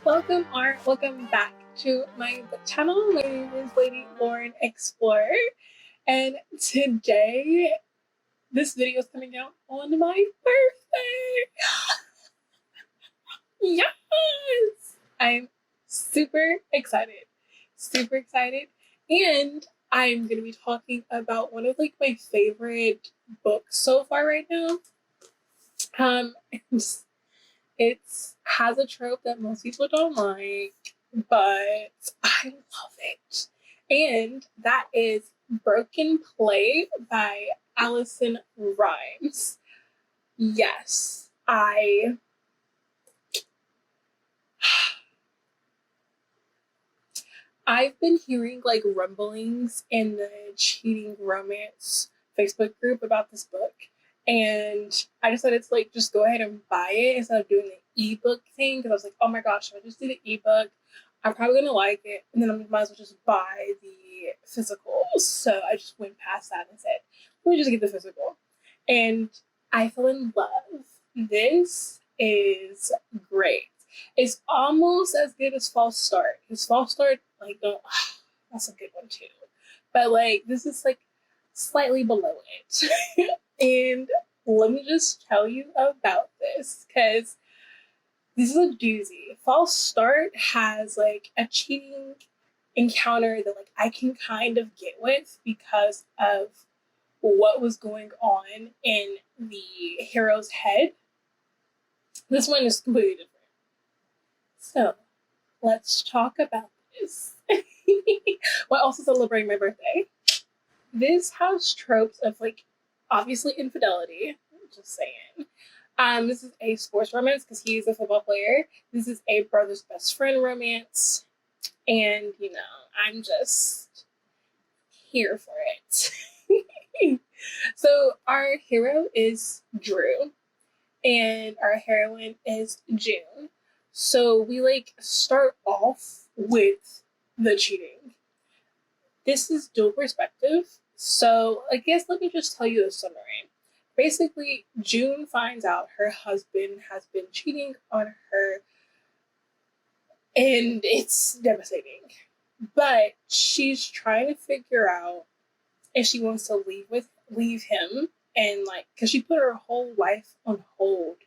welcome back to my channel. My name is Lady Lauren Explorer, and today this video is coming out on my birthday. Yes! I'm super excited. Super excited. And I'm gonna be talking about one of my favorite books so far right now. It has a trope that most people don't like, but I love it. And that is Broken Play by Allison Rhymes. Yes, I've been hearing rumblings in the cheating romance Facebook group about this book, and I decided to just go ahead and buy it instead of doing the ebook thing, because I was like, oh my gosh, if I just do the ebook, I'm probably gonna like it, and then I might as well just buy the physical. So I just went past that and said, let me just get the physical, and I fell in love. This is great. It's almost as good as False Start. Because False Start, that's a good one too. But this is slightly below it. And let me just tell you about this, because this is a doozy. False Start has a cheating encounter that I can kind of get with because of what was going on in the hero's head. This one is completely different. So let's talk about this. While also celebrating my birthday. This has tropes of obviously infidelity. Just saying. This is a sports romance because he's a football player. This is a brother's best friend romance. And I'm just here for it. So our hero is Drew and our heroine is June. So we start off with the cheating. This is dual perspective. So I guess let me just tell you the summary. Basically, June finds out her husband has been cheating on her, and it's devastating. But she's trying to figure out if she wants to leave him, and because she put her whole life on hold,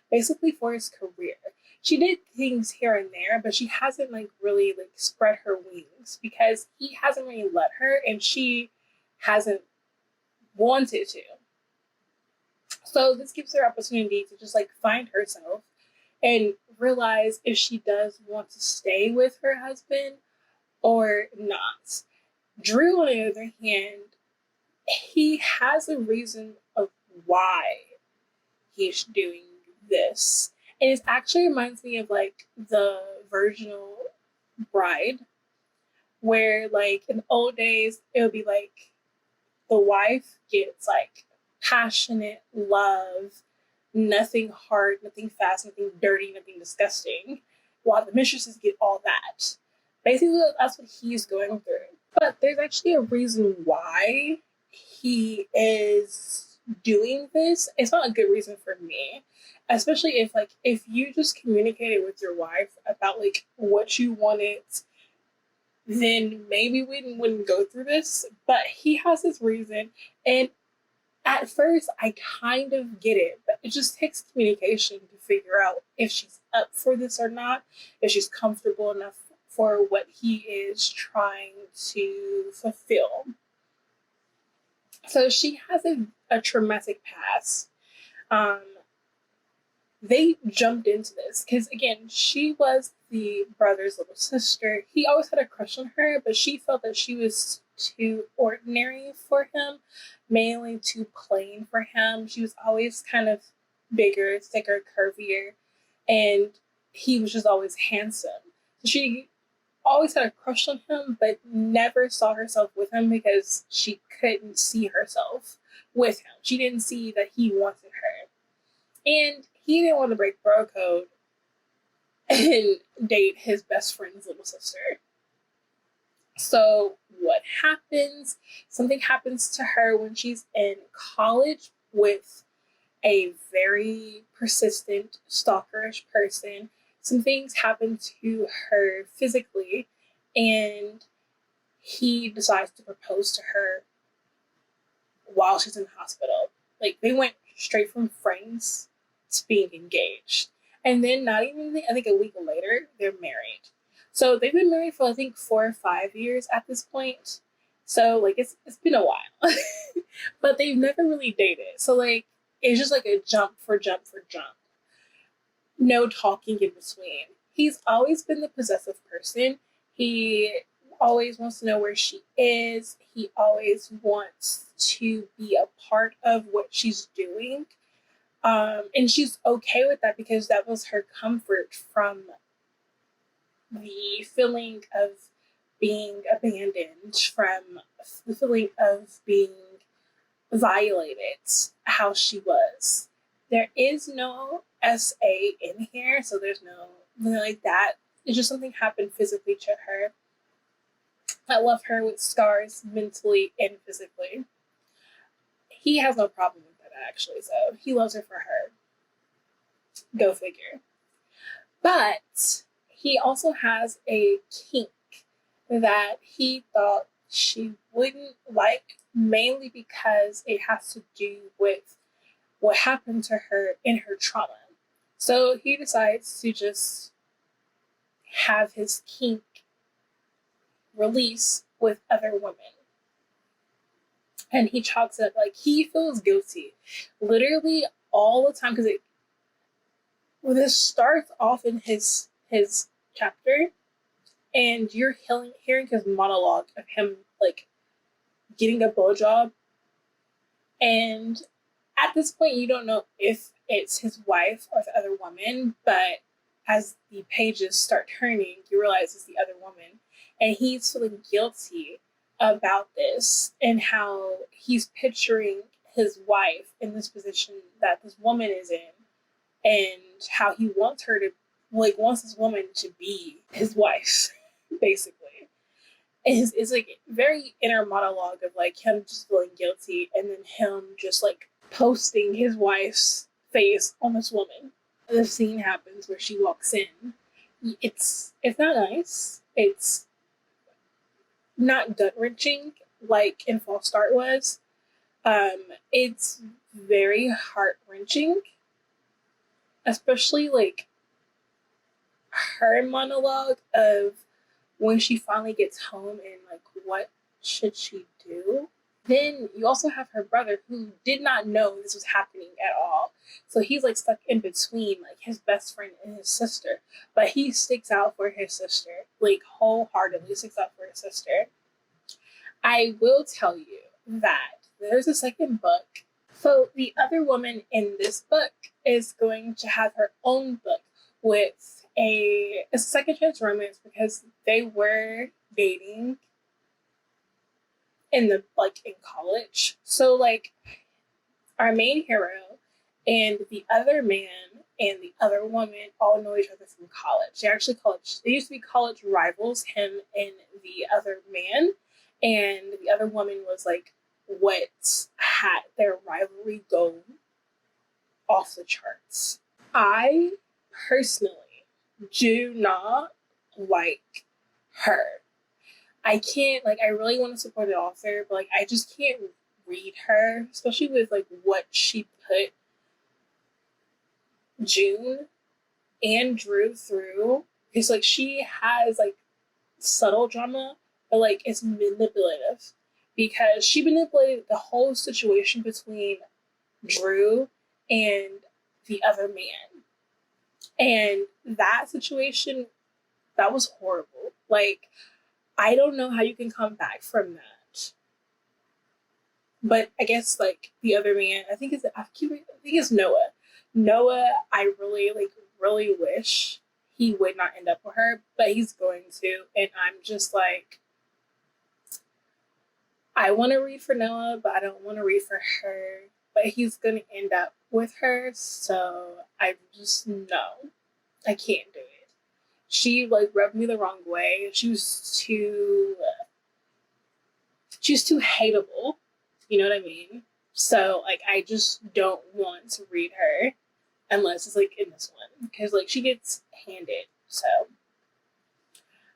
basically for his career. She did things here and there, but she hasn't really spread her wings because he hasn't really let her, and she hasn't wanted to. So this gives her opportunity to just find herself and realize if she does want to stay with her husband or not. Drew, on the other hand, he has a reason of why he's doing this. And it actually reminds me of the Virginal Bride, where in the old days it would be the wife gets passionate love, nothing hard, nothing fast, nothing dirty, nothing disgusting, while the mistresses get all that. Basically, that's what he's going through. But there's actually a reason why he is doing this. It's not a good reason for me, especially if you just communicated with your wife about what you wanted, then maybe we wouldn't go through this. But he has his reason, and at first I kind of get it, but it just takes communication to figure out if she's up for this or not, if she's comfortable enough for what he is trying to fulfill. So she has a traumatic past. They jumped into this because, again, she was the brother's little sister. He always had a crush on her, but she felt that she was too ordinary for him, mainly too plain for him. She was always kind of bigger, thicker, curvier, and he was just always handsome. So she always had a crush on him, but never saw herself with him because she couldn't see herself with him. She didn't see that he wanted her. And he didn't want to break bro code and date his best friend's little sister. So what happens? Something happens to her when she's in college with a very persistent, stalkerish person some things happen to her physically, and he decides to propose to her while she's in the hospital. Like, they went straight from friends to being engaged. And then not even, I think a week later, they're married. So they've been married for, I think, 4 or 5 years at this point. So, like, it's been a while. But they've never really dated. So, like, it's just like a jump for jump for jump. No talking in between. He's always been the possessive person. He always wants to know where she is. He always wants to be a part of what she's doing. And she's okay with that because that was her comfort from the feeling of being abandoned, from the feeling of being violated, how she was. There is no SA in here, so there's nothing like that. It's just something happened physically to her. I love her with scars mentally and physically. He has no problem with that, actually, so he loves her for her. Go figure. But he also has a kink that he thought she wouldn't like, mainly because it has to do with what happened to her in her trauma. So he decides to just have his kink release with other women. And he chalks it up like he feels guilty literally all the time, because this starts off in his chapter, and you're hearing his monologue of him like getting a blowjob, and at this point you don't know if it's his wife or the other woman, but as the pages start turning, you realize it's the other woman, and he's feeling guilty about this and how he's picturing his wife in this position that this woman is in, and how he wants her to, like, wants this woman to be his wife, basically. It's like very inner monologue of like him just feeling guilty, and then him just like posting his wife's face on this woman. The scene happens where she walks in. It's not nice. It's not gut-wrenching like in False Start was. It's very heart-wrenching, especially like her monologue of when she finally gets home and like what should she do. Then you also have her brother who did not know this was happening at all. So he's like stuck in between like his best friend and his sister. But he sticks out for his sister, like wholeheartedly sticks out for his sister. I will tell you that there's a second book. So the other woman in this book is going to have her own book with a second chance romance, because they were dating in college. So like our main hero and the other man and the other woman all know each other from college. They used to be college rivals, him and the other man, and the other woman was like what had their rivalry go off the charts. I personally do not like her. I can't, like, I really want to support the author, but like I just can't read her, especially with like what she put June and Drew through. It's like she has like subtle drama, but like it's manipulative, because she manipulated the whole situation between Drew and the other man. And that situation, that was horrible. Like, I don't know how you can come back from that. But I guess like the other man, I think it's Noah. Noah, I really wish he would not end up with her, but he's going to, and I'm just like, I want to read for Noah, but I don't want to read for her. But he's going to end up with her, so I just know I can't do it. She like rubbed me the wrong way. She was too hateable. You know what I mean? So like I just don't want to read her unless it's like in this one, because like she gets understand it. So,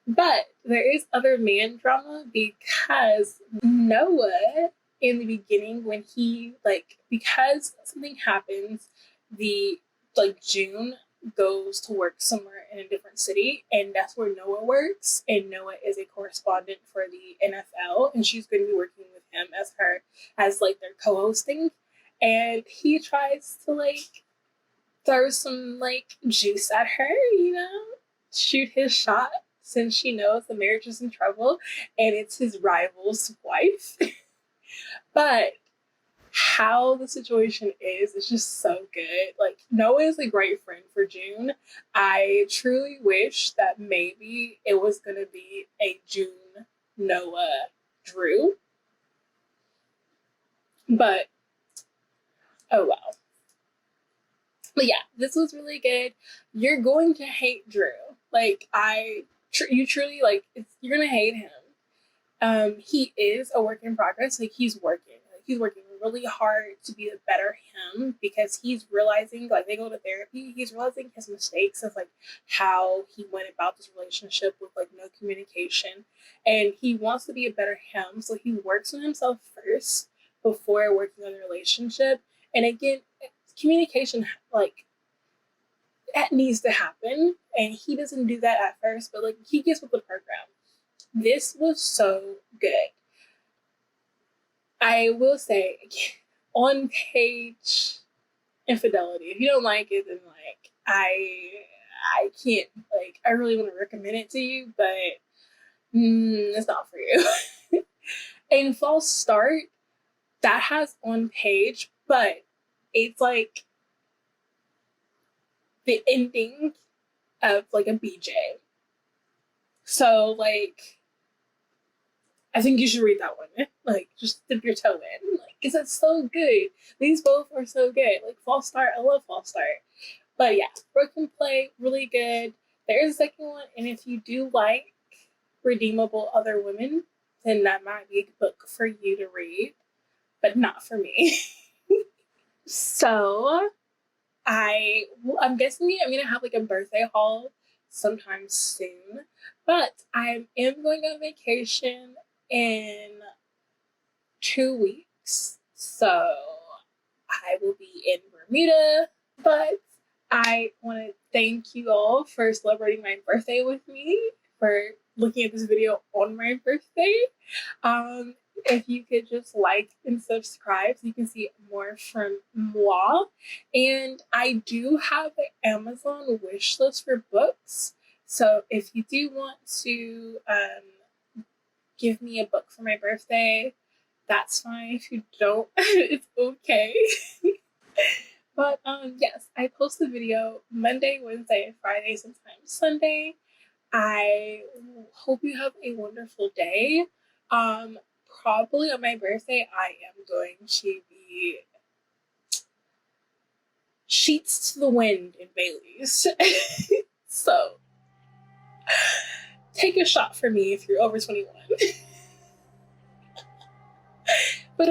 but there is other man drama because Noah, in the beginning, when he, like, because something happens, the, like, June goes to work somewhere in a different city, and that's where Noah works, and Noah is a correspondent for the NFL, and she's going to be working with him as like their co-hosting, and he tries to, like, throw some, like, juice at her, shoot his shot, since she knows the marriage is in trouble and it's his rival's wife. But how the situation is just so good. Like, Noah is a great friend for June. I truly wish that maybe it was going to be a June, Noah, Drew. But, oh well. But yeah, this was really good. You're going to hate Drew. Like, you truly, like, you're going to hate him. He is a work in progress. Like, he's working really hard to be a better him, because he's realizing, like, they go to therapy, he's realizing his mistakes of, like, how he went about this relationship with, like, no communication, and he wants to be a better him, so he works on himself first before working on the relationship. And again, communication, like, that needs to happen, and he doesn't do that at first, but, like, he gets with the program. This was so good. I will say, on page infidelity, if you don't like it, then, like, I can't, like, I really want to recommend it to you, but it's not for you. And false start, that has on page, but it's like the ending of, like, a BJ. So, like, I think you should read that one. Like, just dip your toe in. Like, because it's so good. These both are so good. Like, false start, I love false start. But yeah, broken play, really good. There is a second one, and if you do like redeemable other women, then that might be a book for you to read, but not for me. So, I'm guessing I'm gonna have, like, a birthday haul sometime soon, but I am going on vacation in 2 weeks, so I will be in Bermuda. But I want to thank you all for celebrating my birthday with me, for looking at this video on my birthday. If you could just like and subscribe so you can see more from moi. And I do have an Amazon wish list for books, so if you do want to give me a book for my birthday, that's fine. If you don't, it's okay. But yes, I post a video Monday, Wednesday, and Friday, sometimes Sunday. I hope you have a wonderful day. Probably on my birthday, I am going to be sheets to the wind in Bailey's. So, take a shot for me if you're over 21. But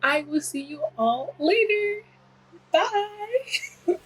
I will see you all later. Bye.